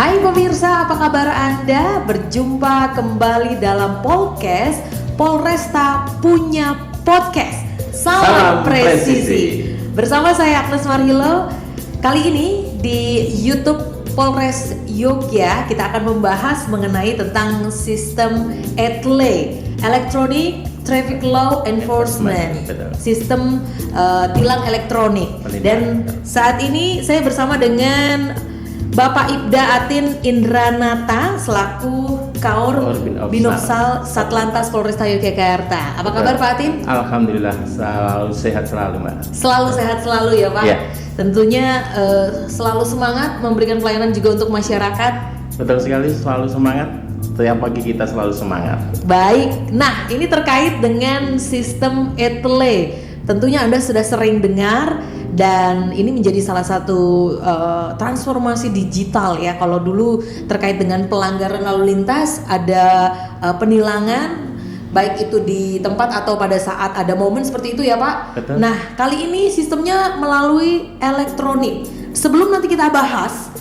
Hai pemirsa, apa kabar Anda? Berjumpa kembali dalam podcast Polresta Punya Podcast. Salam presisi. Bersama saya Agnes Marhilo. Kali ini di YouTube Polres Yogyakarta kita akan membahas mengenai tentang sistem ETLE, Electronic Traffic Law Enforcement, sistem tilang elektronik. Dan saat ini saya bersama dengan Bapak Ibda Atin Indranata selaku Kaor Binopsal Satlantas Polresta Yogyakarta. Apa kabar Pak Atin? Alhamdulillah, selalu sehat selalu Mbak. Selalu sehat selalu ya Pak? Ya. Tentunya selalu semangat memberikan pelayanan juga untuk masyarakat. Betul sekali, selalu semangat. Setiap pagi kita selalu semangat. Baik, nah ini terkait dengan sistem ETLE. Tentunya Anda sudah sering dengar dan ini menjadi salah satu transformasi digital ya. Kalau dulu terkait dengan pelanggaran lalu lintas ada penilangan, baik itu di tempat atau pada saat ada momen seperti itu ya Pak. Betul. Nah kali ini sistemnya melalui elektronik. Sebelum nanti kita bahas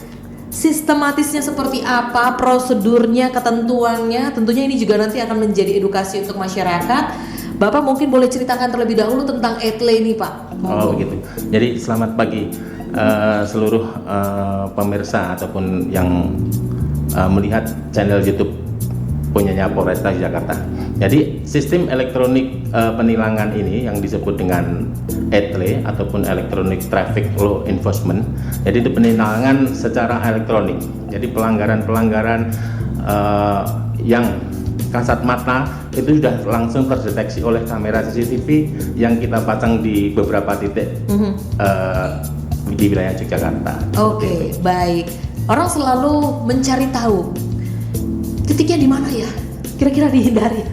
sistematisnya seperti apa, prosedurnya, ketentuannya, tentunya ini juga nanti akan menjadi edukasi untuk masyarakat. Bapak mungkin boleh ceritakan terlebih dahulu tentang ETLE ini Pak. Oh begitu. Jadi selamat pagi seluruh pemirsa ataupun yang melihat channel YouTube punyanya Polresta Jakarta. Jadi sistem elektronik penilangan ini yang disebut dengan ETLE ataupun Electronic Traffic Law Enforcement. Jadi itu penilangan secara elektronik. Jadi pelanggaran-pelanggaran yang kasat mata itu sudah langsung terdeteksi oleh kamera CCTV yang kita pasang di beberapa titik di wilayah Yogyakarta. Oke, baik. Orang selalu mencari tahu titiknya di mana ya, kira-kira dihindari.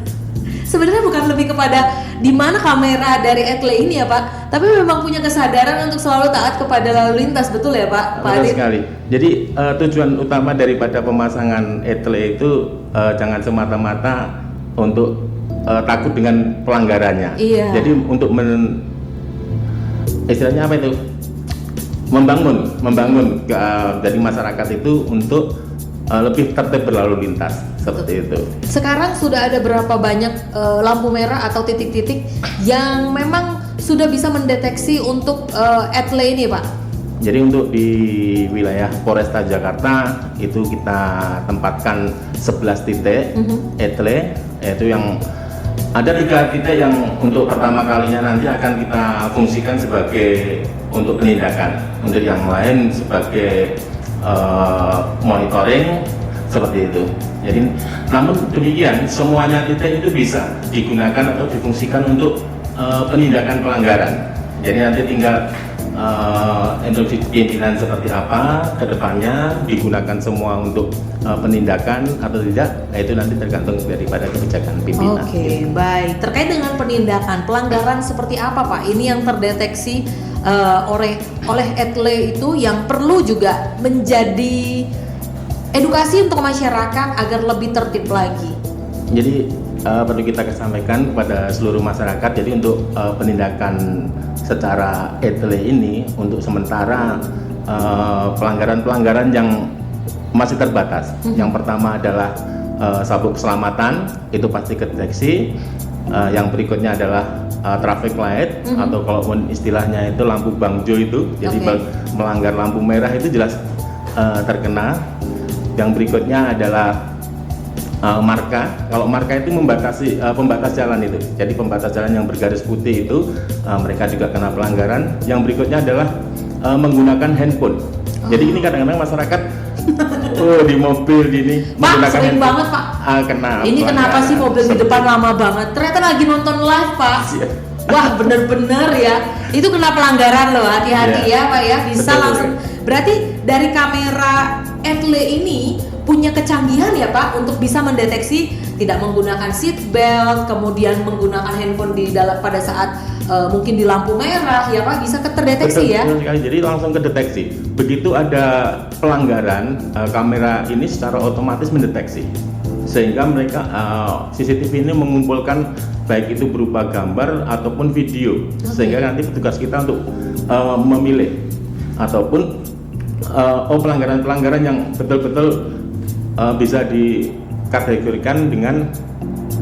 Sebenarnya bukan lebih kepada di mana kamera dari ETLE ini ya Pak, tapi memang punya kesadaran untuk selalu taat kepada lalu lintas, betul ya Pak? Betul sekali. Jadi tujuan utama daripada pemasangan ETLE itu jangan semata-mata untuk takut dengan pelanggarannya. Iya. Jadi untuk istilahnya apa itu? Membangun dari masyarakat itu untuk lebih tertib berlalu lintas seperti itu. Sekarang sudah ada berapa banyak lampu merah atau titik-titik yang memang sudah bisa mendeteksi untuk ETLE ini Pak? Jadi untuk di wilayah Polresta Jakarta itu kita tempatkan 11 titik ETLE, yaitu yang ada 3 titik yang untuk pertama kalinya nanti akan kita fungsikan sebagai untuk penindakan, untuk yang lain sebagai monitoring seperti itu. Jadi namun demikian semuanya titik itu bisa digunakan atau difungsikan untuk penindakan pelanggaran. Jadi nanti tinggal instruksi pimpinan seperti apa ke depannya digunakan semua untuk penindakan atau tidak, itu nanti tergantung daripada kebijakan pimpinan. Oke, baik. Terkait dengan penindakan pelanggaran seperti apa Pak? Ini yang terdeteksi oleh ETLE itu yang perlu juga menjadi edukasi untuk masyarakat agar lebih tertib lagi. Jadi perlu kita sampaikan kepada seluruh masyarakat. Jadi untuk penindakan secara ETLE ini untuk sementara pelanggaran-pelanggaran yang masih terbatas. Yang pertama adalah sabuk keselamatan, itu pasti kedeteksi. Yang berikutnya adalah traffic light atau kalaupun istilahnya itu lampu bangjo itu. Jadi melanggar lampu merah itu jelas terkena. Yang berikutnya adalah marka. Kalau marka itu membatasi pembatas jalan itu. Jadi pembatas jalan yang bergaris putih itu mereka juga kena pelanggaran. Yang berikutnya adalah menggunakan handphone. Jadi ini kadang-kadang masyarakat di mobil ini Pak, sering banget Pak. Kena. Ini kenapa sih mobil di depan lama banget? Ternyata lagi nonton live Pak. Wah bener-bener ya. Itu kena pelanggaran loh. Hati-hati ya Pak ya. Bisa betul, langsung. Berarti dari kamera ETLE ini punya kecanggihan ya Pak untuk bisa mendeteksi tidak menggunakan seat belt, kemudian menggunakan handphone di dalam pada saat mungkin di lampu merah ya Pak, bisa terdeteksi ya. Betul sekali. Jadi langsung kedeteksi. Begitu ada pelanggaran, kamera ini secara otomatis mendeteksi. Sehingga mereka CCTV ini mengumpulkan baik itu berupa gambar ataupun video. Sehingga nanti petugas kita untuk memilih ataupun pelanggaran-pelanggaran yang betul-betul bisa dikategorikan dengan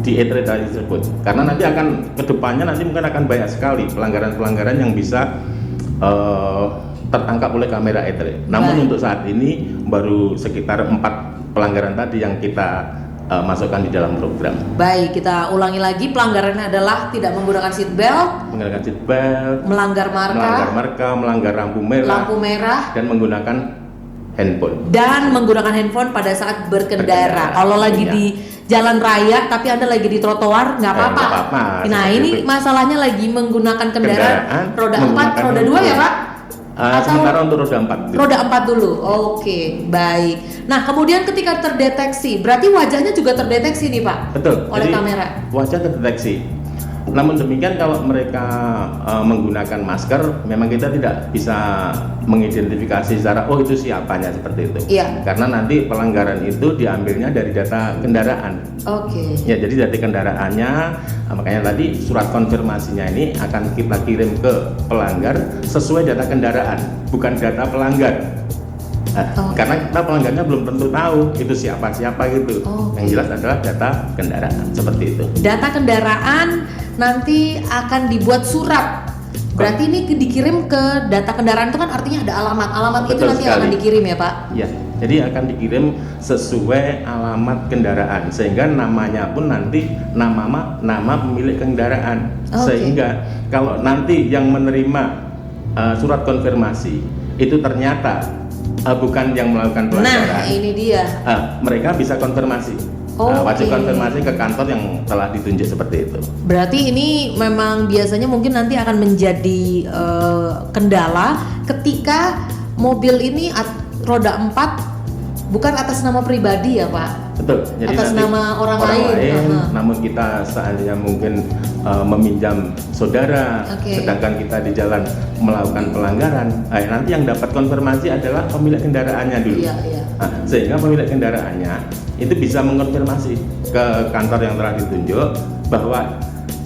di etre tersebut, karena nanti akan kedepannya nanti mungkin akan banyak sekali pelanggaran-pelanggaran yang bisa tertangkap oleh kamera etre. Namun untuk saat ini baru sekitar 4 pelanggaran tadi yang kita masukkan di dalam program. Baik, kita ulangi lagi. Pelanggarannya adalah tidak menggunakan seat belt, melanggar marka, melanggar lampu merah, dan menggunakan handphone pada saat berkendara. Kalau lagi di jalan raya tapi Anda lagi di trotoar nggak apa-apa. Nah, ini masalahnya lagi menggunakan kendaraan roda 4, roda 2 ya Pak? Sementara untuk roda 4. Roda 4 dulu. Oke, baik. Nah, kemudian ketika terdeteksi, berarti wajahnya juga terdeteksi nih Pak? Betul. Oleh kamera. Wajah terdeteksi. Namun demikian kalau mereka menggunakan masker, memang kita tidak bisa mengidentifikasi secara itu siapanya seperti itu. Iya. Karena nanti pelanggaran itu diambilnya dari data kendaraan. Oke. Ya, jadi dari kendaraannya, makanya tadi surat konfirmasinya ini akan kita kirim ke pelanggar sesuai data kendaraan, bukan data pelanggar. Karena kita pelanggarnya belum tentu tahu itu siapa gitu. Yang jelas adalah data kendaraan seperti itu. Data kendaraan nanti akan dibuat surat. Berarti ini dikirim ke data kendaraan itu kan artinya ada alamat itu nanti sekali akan dikirim ya Pak? Iya. Jadi akan dikirim sesuai alamat kendaraan, sehingga namanya pun nanti nama pemilik kendaraan. Sehingga kalau nanti yang menerima surat konfirmasi itu ternyata bukan yang melakukan pelanggaran. Nah, ini dia. Mereka bisa konfirmasi. Wajib konfirmasi ke kantor yang telah ditunjuk seperti itu. Berarti ini memang biasanya mungkin nanti akan menjadi kendala ketika mobil ini roda 4 bukan atas nama pribadi ya Pak? Betul. Jadi atas nama orang lain. Namun kita seandainya mungkin meminjam saudara, sedangkan kita di jalan melakukan pelanggaran, nanti yang dapat konfirmasi adalah pemilik kendaraannya dulu. Iya. Sehingga pemilik kendaraannya itu bisa mengonfirmasi ke kantor yang telah ditunjuk bahwa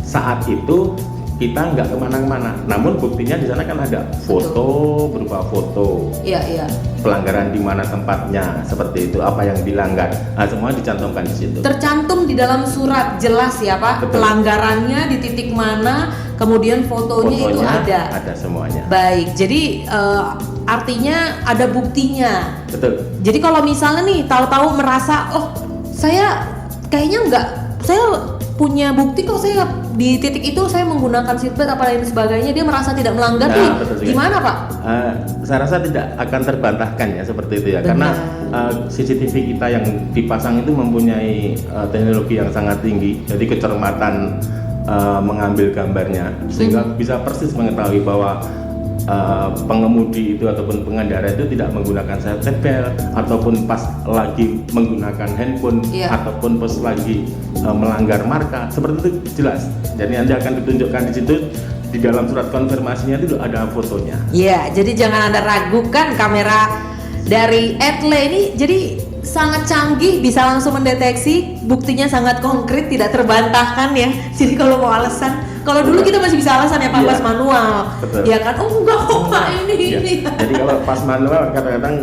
saat itu kita nggak kemana-mana, namun buktinya di sana kan ada foto, berupa foto. Iya. Pelanggaran di mana tempatnya, seperti itu, apa yang dilanggar, semua dicantumkan di situ. Tercantum di dalam surat jelas ya Pak. Betul. Pelanggarannya di titik mana, kemudian fotonya itu ada. Ada semuanya. Baik, jadi artinya ada buktinya. Betul. Jadi kalau misalnya nih tahu-tahu merasa, saya kayaknya saya punya bukti kok saya di titik itu saya menggunakan seatbelt apa lain sebagainya, dia merasa tidak melanggar gimana Pak? Saya rasa tidak akan terbantahkan ya seperti itu ya. Benar. Karena CCTV kita yang dipasang itu mempunyai teknologi yang sangat tinggi, jadi kecermatan mengambil gambarnya sehingga bisa persis mengetahui bahwa pengemudi itu ataupun pengendara itu tidak menggunakan safety belt, ataupun pas lagi menggunakan handphone, ataupun pas lagi melanggar marka, seperti itu jelas. Jadi nanti akan ditunjukkan di situ di dalam surat konfirmasinya itu ada fotonya. Iya, jadi jangan Anda ragukan kamera dari Etle ini jadi sangat canggih, bisa langsung mendeteksi, buktinya sangat konkret, tidak terbantahkan ya. Jadi kalau mau alasan, kalau dulu kita masih bisa alasan ya Pak, pas manual. Betul. Ya kan, enggak Pak ini. Jadi kalau pas manual kadang-kadang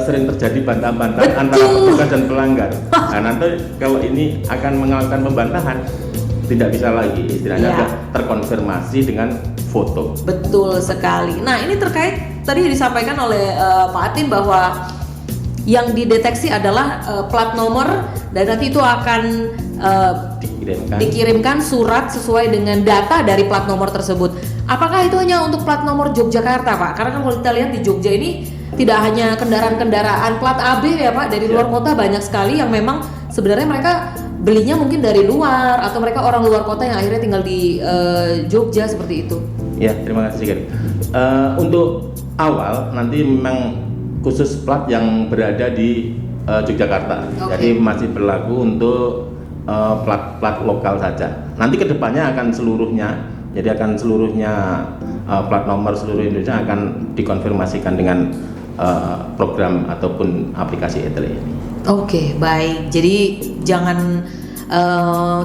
sering terjadi bantah-bantahan antara petugas dan pelanggar. Nah, nanti kalau ini akan melakukan pembantahan, tidak bisa lagi, istilahnya sudah terkonfirmasi dengan foto. Betul sekali. Nah, ini terkait tadi disampaikan oleh Pak Atin bahwa yang dideteksi adalah plat nomor, dan nanti itu akan dikirimkan surat sesuai dengan data dari plat nomor tersebut. Apakah itu hanya untuk plat nomor Yogyakarta Pak? Karena kan kalau kita lihat di Jogja ini tidak hanya kendaraan-kendaraan plat AB ya Pak, dari luar kota banyak sekali yang memang sebenarnya mereka belinya mungkin dari luar, atau mereka orang luar kota yang akhirnya tinggal di Jogja seperti itu. Ya, terima kasih. Untuk awal nanti memang khusus plat yang berada di Yogyakarta. Jadi masih berlaku untuk plat lokal saja. Nanti kedepannya akan seluruhnya, jadi akan seluruhnya plat nomor seluruh Indonesia akan dikonfirmasikan dengan program ataupun aplikasi Etle ini. Oke, baik. Jadi jangan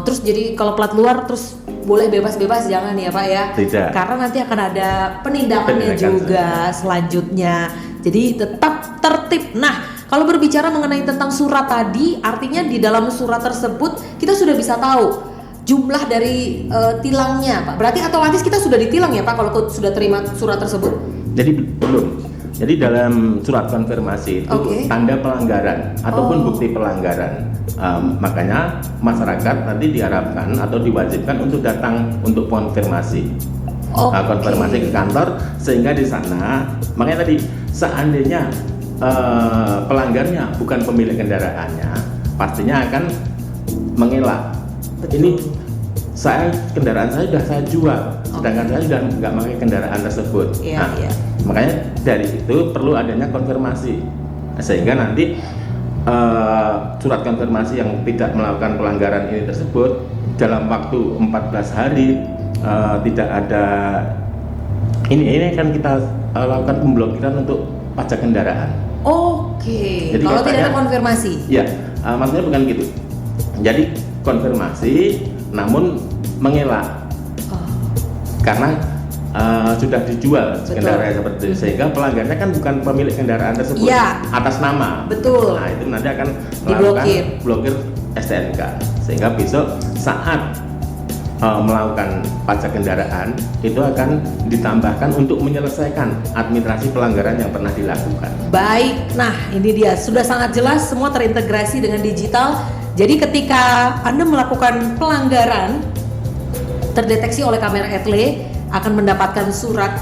terus jadi kalau plat luar terus boleh bebas-bebas, jangan ya Pak ya. Tidak. Karena nanti akan ada penindakannya juga selanjutnya. Jadi tetap tertib. Nah, kalau berbicara mengenai tentang surat tadi, artinya di dalam surat tersebut kita sudah bisa tahu jumlah dari tilangnya, Pak. Berarti otomatis kita sudah ditilang ya, Pak, kalau sudah terima surat tersebut? Jadi belum. Jadi dalam surat konfirmasi itu tanda pelanggaran ataupun bukti pelanggaran. Makanya masyarakat nanti diharapkan atau diwajibkan untuk datang untuk konfirmasi. Konfirmasi ke kantor, sehingga di sana makanya tadi seandainya pelanggarnya bukan pemilik kendaraannya, pastinya akan mengelak. Ini kendaraan saya sudah saya jual, sedangkan saya sudah nggak pakai kendaraan tersebut. Makanya dari itu perlu adanya konfirmasi, sehingga nanti surat konfirmasi yang tidak melakukan pelanggaran ini tersebut dalam waktu 14 hari tidak ada ini kan kita lakukan pemblokiran untuk pajak kendaraan. Jadi kalau tidak ada konfirmasi? Ya, maksudnya bukan gitu. Jadi konfirmasi namun mengelak karena sudah dijual kendaraan seperti itu, sehingga pelanggarnya kan bukan pemilik kendaraan tersebut atas nama. Betul. Nah, itu nanti akan melakukan blokir STNK, sehingga besok saat melakukan pajak kendaraan itu akan ditambahkan untuk menyelesaikan administrasi pelanggaran yang pernah dilakukan. Baik, nah ini dia sudah sangat jelas, semua terintegrasi dengan digital. Jadi ketika Anda melakukan pelanggaran terdeteksi oleh kamera etle, akan mendapatkan surat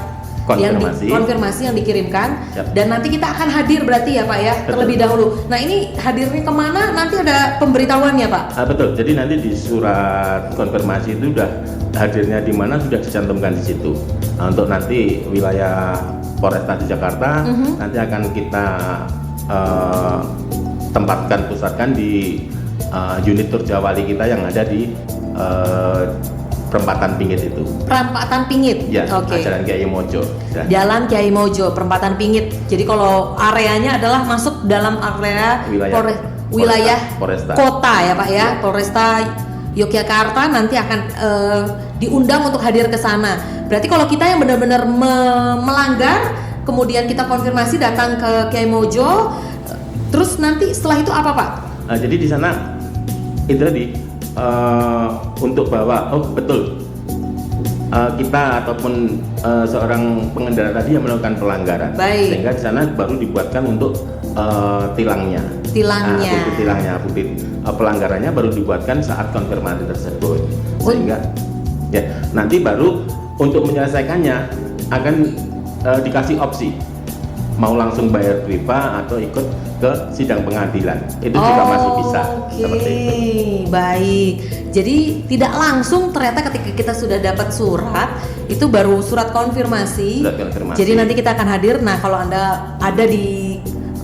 konfirmasi yang dikirimkan. Dan nanti kita akan hadir berarti ya Pak ya. Betul. Terlebih dahulu. Nah ini hadirnya kemana? Nanti ada pemberitahuannya Pak? Betul. Jadi nanti di surat konfirmasi itu sudah hadirnya di mana sudah dicantumkan di situ. Nah, untuk nanti wilayah Polresta Jakarta nanti akan kita pusatkan di unit Turjawali kita yang ada di Perempatan Pingit itu. Perempatan Pingit. Ya, Jalan Kiai Mojo. Jalan Kiai Mojo, Perempatan Pingit. Jadi kalau areanya adalah masuk dalam area wilayah kota ya Pak ya, Polresta Yogyakarta nanti akan diundang untuk hadir ke sana. Berarti kalau kita yang benar-benar melanggar, kemudian kita konfirmasi datang ke Kiai Mojo, terus nanti setelah itu apa Pak? Jadi di sana itu tadi untuk bawa betul kita ataupun seorang pengendara tadi yang melakukan pelanggaran. Baik. Sehingga di sana baru dibuatkan untuk tilangnya. Bukti pelanggarannya baru dibuatkan saat konfirmasi tersebut. Sehingga ya nanti baru untuk menyelesaikannya akan dikasih opsi mau langsung bayar priva atau ikut ke sidang pengadilan. Itu juga masih bisa seperti itu. Baik. Jadi tidak langsung ternyata ketika kita sudah dapat surat itu baru surat konfirmasi. Jadi nanti kita akan hadir. Nah, kalau Anda ada di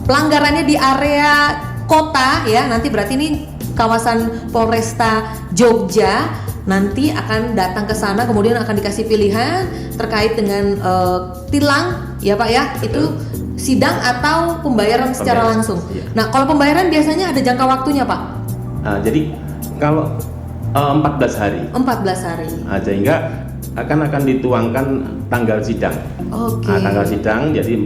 pelanggarannya di area kota ya, nanti berarti ini kawasan Polresta Jogja, nanti akan datang ke sana, kemudian akan dikasih pilihan terkait dengan tilang ya Pak ya. Betul. Itu sidang atau pembayaran secara langsung. Iya. Nah, kalau pembayaran biasanya ada jangka waktunya, Pak? Jadi kalau 14 hari. 14 hari. Sehingga akan dituangkan tanggal sidang. Tanggal sidang, jadi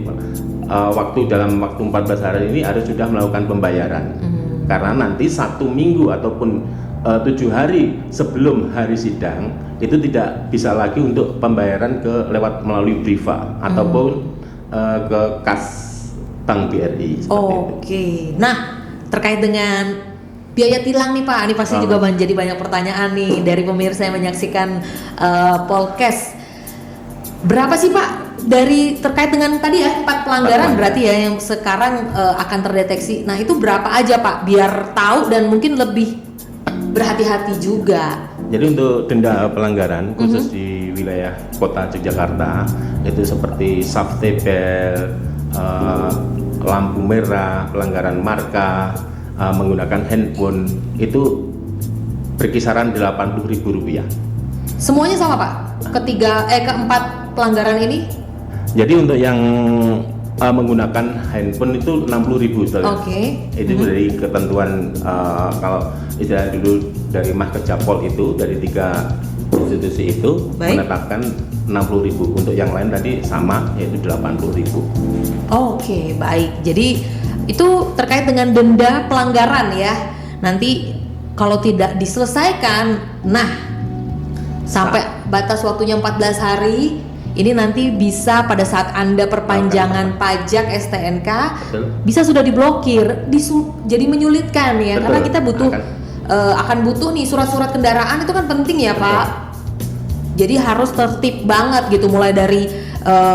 dalam waktu 14 hari ini harus sudah melakukan pembayaran. Karena nanti 1 minggu ataupun 7 hari sebelum hari sidang itu tidak bisa lagi untuk pembayaran lewat melalui priva ataupun ke kas Bank BRI. Nah terkait dengan biaya tilang nih Pak, ini pasti juga menjadi banyak pertanyaan nih dari pemirsa yang menyaksikan Polkes. Berapa sih Pak dari terkait dengan tadi ya 4 pelanggaran berarti ya yang sekarang akan terdeteksi. Nah itu berapa aja Pak biar tahu dan mungkin lebih berhati-hati juga. Jadi untuk denda pelanggaran khusus di wilayah kota Yogyakarta itu seperti saftebel, lampu merah, pelanggaran marka, menggunakan handphone itu berkisaran Rp80.000. Semuanya sama Pak? Keempat pelanggaran ini? Jadi untuk yang menggunakan handphone itu 60.000. Itu dari ketentuan kalau istilah dulu dari Mahkejapol itu dari 3 institusi itu menetapkan 60.000. Untuk yang lain tadi sama, yaitu 80.000. Oke, baik. Jadi itu terkait dengan denda pelanggaran ya. Nanti kalau tidak diselesaikan, nah sampai batas waktunya 14 hari, ini nanti bisa pada saat Anda perpanjangan pajak STNK, Betul. bisa sudah diblokir, jadi menyulitkan ya. Betul. Karena kita butuh akan butuh nih surat-surat kendaraan, itu kan penting ya. Betul. Pak. Jadi harus tertib banget gitu, mulai dari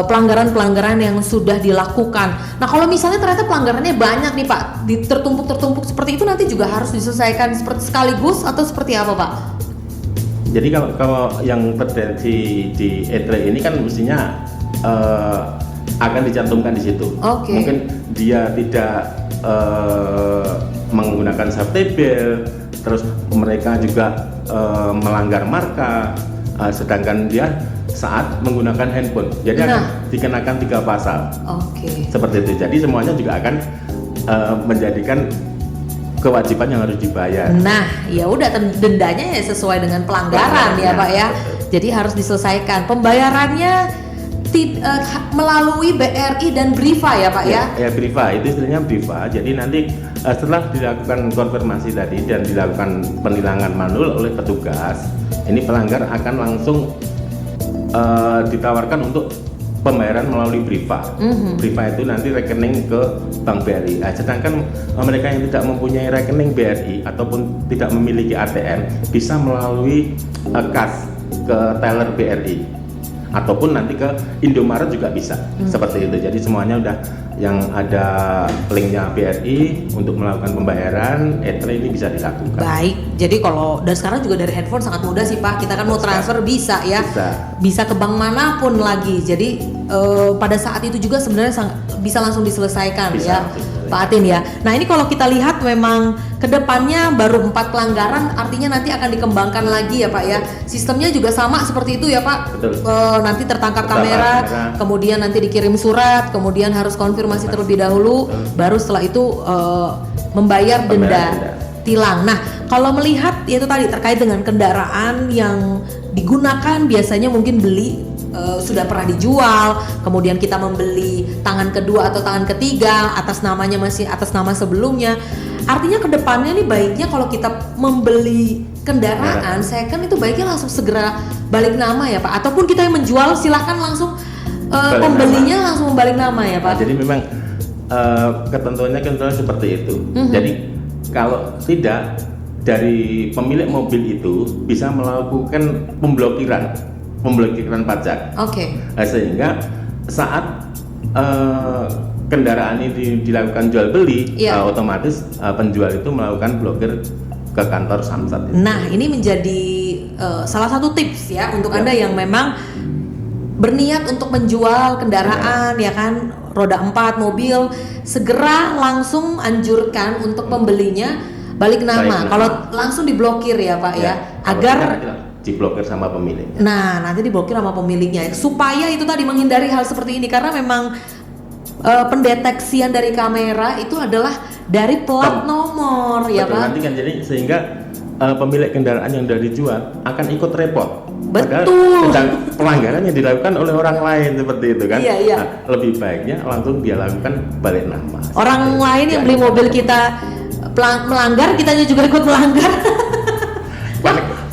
pelanggaran-pelanggaran yang sudah dilakukan. Nah kalau misalnya ternyata pelanggarannya banyak nih Pak, tertumpuk seperti itu, nanti juga harus diselesaikan seperti sekaligus atau seperti apa Pak? Jadi kalau yang terjadi di etle ini kan mestinya akan dicantumkan di situ. Okay. Mungkin dia tidak menggunakan subtable, terus mereka juga melanggar marka, sedangkan dia saat menggunakan handphone. Jadi akan dikenakan 3 pasal. Oke. Seperti itu. Jadi semuanya juga akan menjadikan kewajiban yang harus dibayar. Nah, ya udah dendanya ya sesuai dengan pelanggaran ya Pak ya. Betul. Jadi harus diselesaikan. Pembayarannya melalui BRI dan Briva ya Pak ya? Ya Briva, itu istilahnya Briva. Jadi nanti setelah dilakukan konfirmasi tadi dan dilakukan penilangan manual oleh petugas, ini pelanggar akan langsung ditawarkan untuk pembayaran melalui Briva. Briva itu nanti rekening ke Bank BRI. Sedangkan mereka yang tidak mempunyai rekening BRI ataupun tidak memiliki ATM bisa melalui kas ke teller BRI ataupun nanti ke Indomaret juga bisa. Seperti itu. Jadi semuanya udah yang ada linknya BRI untuk melakukan pembayaran etle ini bisa dilakukan. Baik, jadi kalau dan sekarang juga dari handphone sangat mudah sih Pak. Kita kan mau transfer bisa ya, bisa ke bank manapun lagi. Jadi pada saat itu juga sebenarnya bisa langsung diselesaikan bisa, ya Pak Atin ya. Nah ini kalau kita lihat memang kedepannya baru 4 pelanggaran, artinya nanti akan dikembangkan lagi ya Pak ya. Sistemnya juga sama seperti itu ya Pak. Betul. Nanti tertangkap kamera, kemudian nanti dikirim surat, kemudian harus konfirmasi terlebih dahulu, baru setelah itu membayar denda tilang. Nah kalau melihat itu tadi terkait dengan kendaraan yang digunakan, biasanya mungkin beli sudah pernah dijual, kemudian kita membeli tangan kedua atau tangan ketiga, atas namanya masih atas nama sebelumnya. Artinya kedepannya nih baiknya kalau kita membeli kendaraan second itu baiknya langsung segera balik nama ya Pak, ataupun kita yang menjual silahkan langsung pembelinya langsung membalik nama ya Pak. Nah, jadi memang ketentuannya seperti itu. Jadi kalau tidak, dari pemilik mobil itu bisa melakukan pemblokiran pajak. Oke. Sehingga saat kendaraan ini dilakukan jual beli, otomatis penjual itu melakukan blokir ke kantor Samsat. Nah, ini menjadi salah satu tips ya untuk Anda yang memang berniat untuk menjual kendaraan ya kan, roda 4 mobil, segera langsung anjurkan untuk pembelinya balik nama. Kalau langsung diblokir ya Pak ya, agar diblokir sama pemilik. Nah, nanti diblokir sama pemiliknya supaya itu tadi menghindari hal seperti ini, karena memang pendeteksian dari kamera itu adalah dari plat nomor ya Pak. Nanti kan jadi sehingga pemilik kendaraan yang sudah dijual akan ikut repot. Betul. Sedang pelanggaran yang dilakukan oleh orang lain seperti itu kan. Iya. Nah, lebih baiknya langsung dia lakukan balik nama. Orang lain yang beli mobil kita melanggar, kitanya juga ikut melanggar.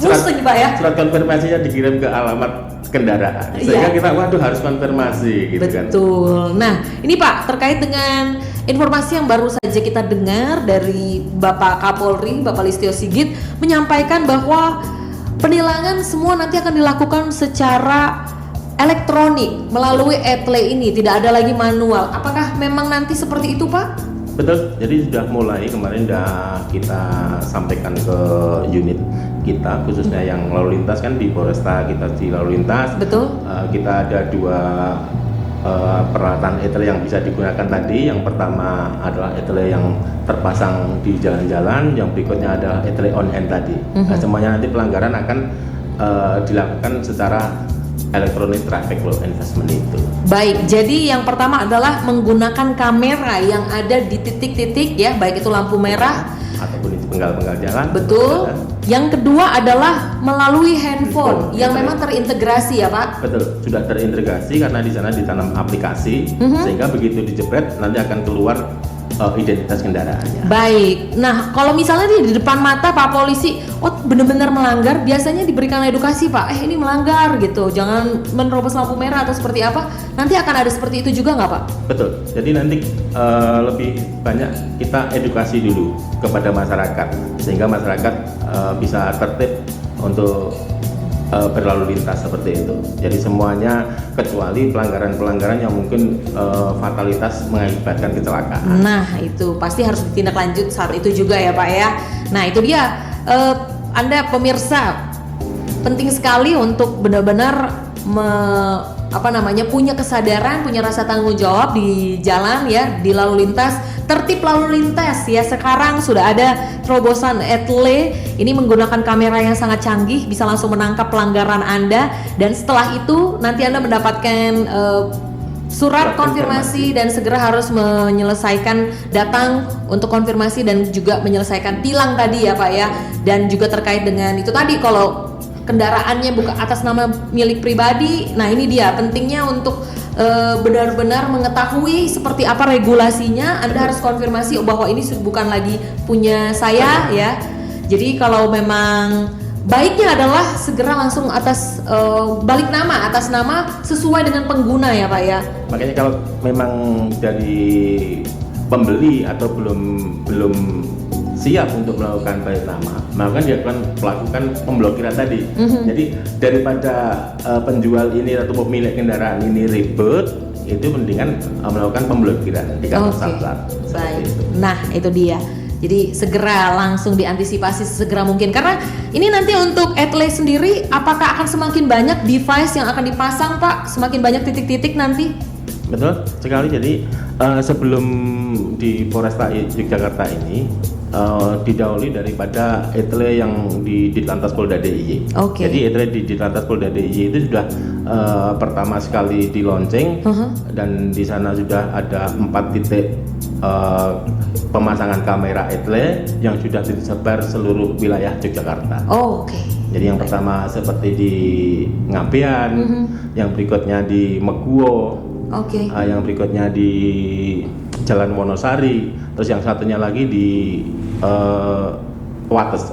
Pusing Pak ya. Surat konfirmasinya dikirim ke alamat kendaraan, sehingga kita harus konfirmasi gitu. Betul. Kan. Nah ini Pak, terkait dengan informasi yang baru saja kita dengar dari Bapak Kapolri, Bapak Listio Sigit menyampaikan bahwa penilangan semua nanti akan dilakukan secara elektronik melalui etle ini, tidak ada lagi manual. Apakah memang nanti seperti itu Pak? Betul, jadi sudah mulai kemarin sudah kita sampaikan ke unit kita, khususnya yang lalu lintas kan di Polresta kita di lalu lintas. Betul. Kita ada 2 peralatan etle yang bisa digunakan tadi. Yang pertama adalah etle yang terpasang di jalan-jalan, yang berikutnya adalah etle on hand tadi. Nah, semuanya nanti pelanggaran akan dilakukan secara electronic traffic law enforcement itu. Baik, jadi yang pertama adalah menggunakan kamera yang ada di titik-titik ya, baik itu lampu merah penggal-penggal jalan. Betul. Yang kedua adalah melalui handphone yang memang terintegrasi ya Pak. Betul, sudah terintegrasi karena di sana ditanam aplikasi sehingga begitu dijepret nanti akan keluar identitas kendaraannya. Baik. Nah, kalau misalnya di depan mata Pak Polisi, benar-benar melanggar, biasanya diberikan edukasi Pak. Ini melanggar gitu, jangan menerobos lampu merah atau seperti apa. Nanti akan ada seperti itu juga nggak Pak? Betul. Jadi nanti lebih banyak kita edukasi dulu kepada masyarakat sehingga masyarakat bisa tertib untuk berlalu lintas seperti itu. Jadi semuanya kecuali pelanggaran-pelanggaran yang mungkin fatalitas mengakibatkan kecelakaan. Nah itu pasti harus ditindaklanjut saat itu juga ya Pak ya. Nah itu dia, Anda pemirsa penting sekali untuk benar-benar punya kesadaran, punya rasa tanggung jawab di jalan ya, di lalu lintas, tertib lalu lintas ya. Sekarang sudah ada terobosan etle, ini menggunakan kamera yang sangat canggih, bisa langsung menangkap pelanggaran Anda, dan setelah itu nanti Anda mendapatkan surat konfirmasi dan segera harus datang untuk konfirmasi dan juga menyelesaikan tilang tadi ya Pak ya. Dan juga terkait dengan itu tadi, kalau kendaraannya bukan atas nama milik pribadi, nah ini dia pentingnya untuk benar-benar mengetahui seperti apa regulasinya. Anda harus konfirmasi bahwa ini bukan lagi punya saya ya. Jadi kalau memang baiknya adalah segera langsung balik nama atas nama sesuai dengan pengguna ya Pak ya. Makanya kalau memang dari pembeli atau belum siap untuk melakukan balik nama, maka dia akan melakukan pemblokiran tadi. Jadi daripada penjual ini atau pemilik kendaraan ini ribet, itu mendingan melakukan pemblokiran di kantor Satpol. Baik. Nah itu dia. Jadi segera langsung diantisipasi sesegera mungkin, karena ini nanti untuk etle sendiri apakah akan semakin banyak device yang akan dipasang Pak, semakin banyak titik-titik nanti? Betul sekali. Jadi sebelum di Polresta Yogyakarta ini didahului daripada etle yang di Ditlantas Polda DIY. Jadi etle di Ditlantas Polda DIY itu sudah pertama sekali di launching dan di sana sudah ada 4 titik pemasangan kamera etle yang sudah disebar seluruh wilayah Yogyakarta. Jadi yang pertama seperti di Ngabean, yang berikutnya di Meguwo, yang berikutnya di Jalan Wonosari, terus yang satunya lagi di Wates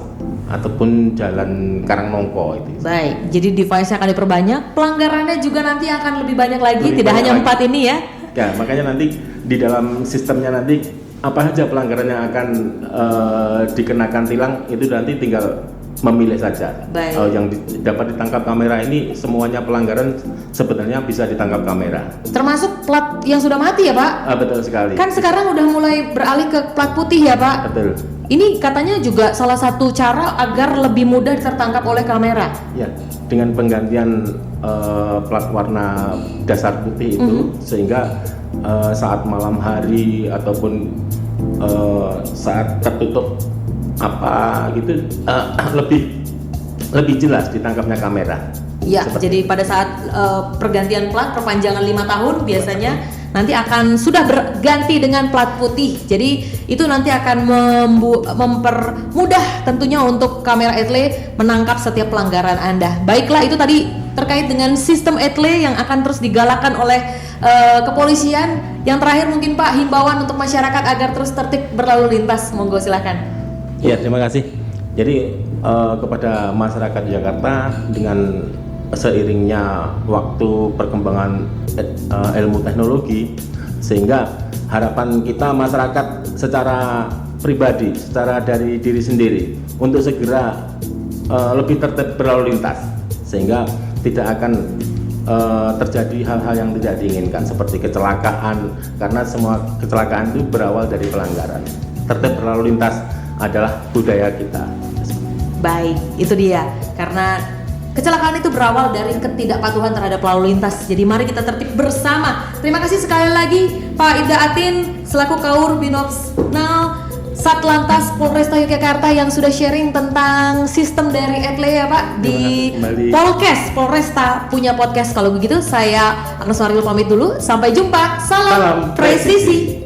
ataupun Jalan Karangnongko itu. Baik, jadi device akan diperbanyak, pelanggarannya juga nanti akan lebih banyak lagi, tidak hanya 4 ini ya. Ya, makanya nanti di dalam sistemnya nanti apa saja pelanggaran yang akan dikenakan tilang itu nanti tinggal memilih saja. Yang dapat ditangkap kamera ini semuanya pelanggaran sebenarnya bisa ditangkap kamera. Termasuk plat yang sudah mati ya Pak? Betul sekali. Kan sekarang udah mulai beralih ke plat putih ya Pak? Betul. Ini katanya juga salah satu cara agar lebih mudah tertangkap oleh kamera. Ya, dengan penggantian plat warna dasar putih itu sehingga saat malam hari ataupun saat tertutup apa gitu lebih jelas ditangkapnya kamera. Ya, jadi pada saat pergantian plat perpanjangan 5 tahun biasanya nanti akan sudah berganti dengan plat putih. Jadi itu nanti akan mempermudah tentunya untuk kamera etle menangkap setiap pelanggaran Anda. Baiklah, itu tadi terkait dengan sistem etle yang akan terus digalakan oleh kepolisian. Yang terakhir mungkin Pak, himbauan untuk masyarakat agar terus tertib berlalu lintas, monggo silakan. Ya, terima kasih. Jadi kepada masyarakat Jakarta, dengan seiringnya waktu perkembangan ilmu teknologi, sehingga harapan kita masyarakat secara pribadi, secara dari diri sendiri untuk segera lebih tertib berlalu lintas, sehingga tidak akan terjadi hal-hal yang tidak diinginkan seperti kecelakaan, karena semua kecelakaan itu berawal dari pelanggaran. Tertib berlalu lintas adalah budaya kita. Baik, itu dia. Karena kecelakaan itu berawal dari ketidakpatuhan terhadap lalu lintas. Jadi mari kita tertib bersama. Terima kasih sekali lagi Pak Ibda Atin selaku Kaur Binopsnal Satlantas Polresta Yogyakarta yang sudah sharing tentang sistem dari etle ya Pak di Polkes. Polresta punya podcast. Kalau begitu saya Agnes Mariul pamit dulu. Sampai jumpa. Salam presisi.